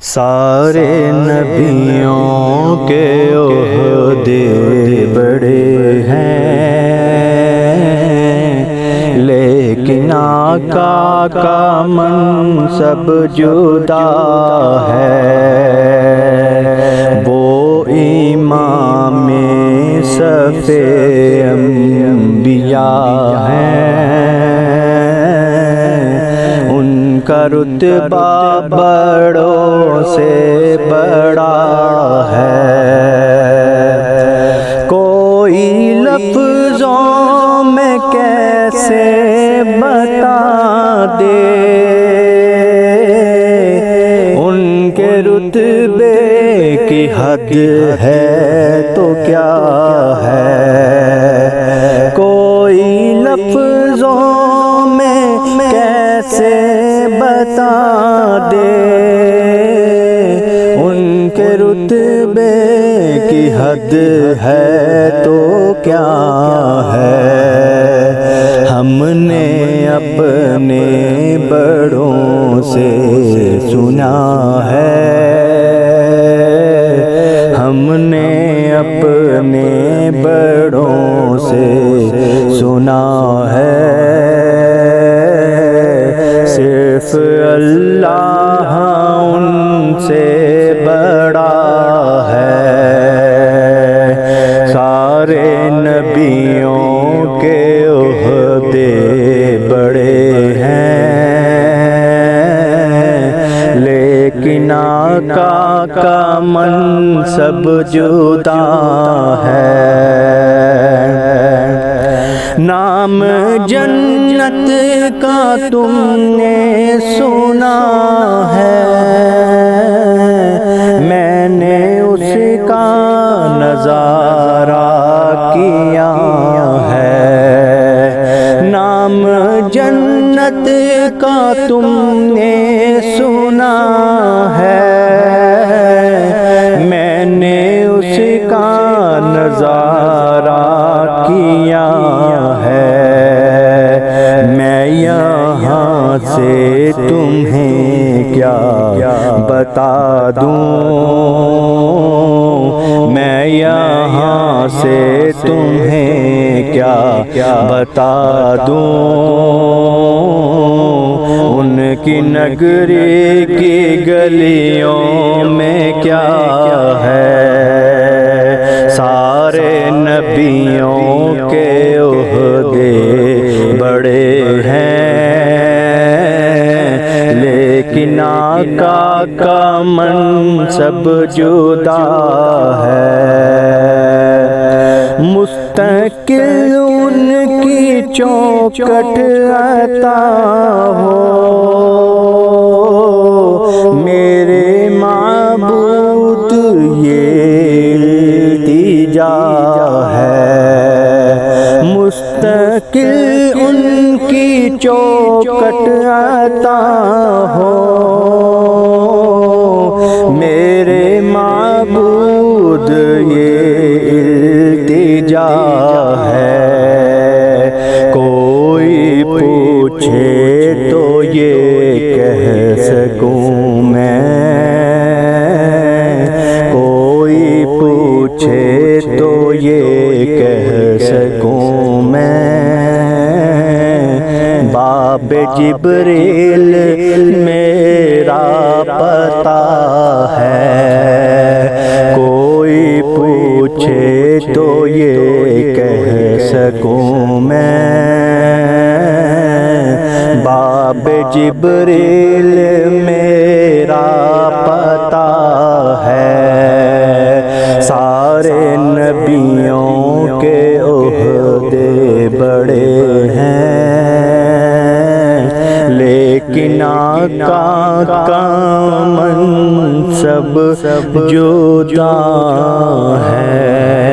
سارے نبیوں کے عہدے بڑے ہیں، لیکن آقا کا منصب جدا ہے۔ وہ امام صف انبیاء ہیں، ان کا رتبہ بڑوں سے بڑا ہے۔ کوئی لفظوں میں کیسے بتا دے ان کے رتبے کی حد ہے تو کیا ہے۔ کوئی لفظوں میں کیسے بتا دے ان کے رتبے کی حد ہے تو کیا ہے۔ ہم نے اپنے بڑوں سے سنا ہے، ہم نے اپنے بڑوں سے سنا ہے، صرف اللہ ان سے بڑا ہے۔ سارے نبیوں کے عہدے بڑے ہیں، لیکن آقا کا منصب جدا ہے۔ نام جنت کا تم نے سنا ہے، میں نے اس کا نظارہ کیا ہے۔ نام جنت کا تم نے سنا ہے، میں نے اس کا نظارہ کیا ہے۔ میں یہاں سے تمہیں کیا بتا دوں، میں یہاں سے تمہیں کیا بتا دوں۔ ان کی نگری کی گلیوں میں کیا ہے۔ سارے نبیوں کے عہدے بڑے ہیں، لیکن آقا کا منصب جدا ہے۔ مستقل ان کی چوکھٹ عطا ہو، میرے معبود یہ التجا ہے۔ مستقل ان کی چوکھٹ عطا ہو، میرے معبود یہ التجا ہے۔ کوئی پوچھے تو یہ کہہ سکوں میں، کوئی پوچھے تو یہ کہہ سکوں میں، باب جبریل میرا پتہ ہے۔ کوئی پوچھے تو یہ کہہ سکوں میں، باب جبریل میرا پتہ ہے۔ سارے نبیوں کے عہدے بڑے ہیں، لیکن آقا کا منصب جدا ہے۔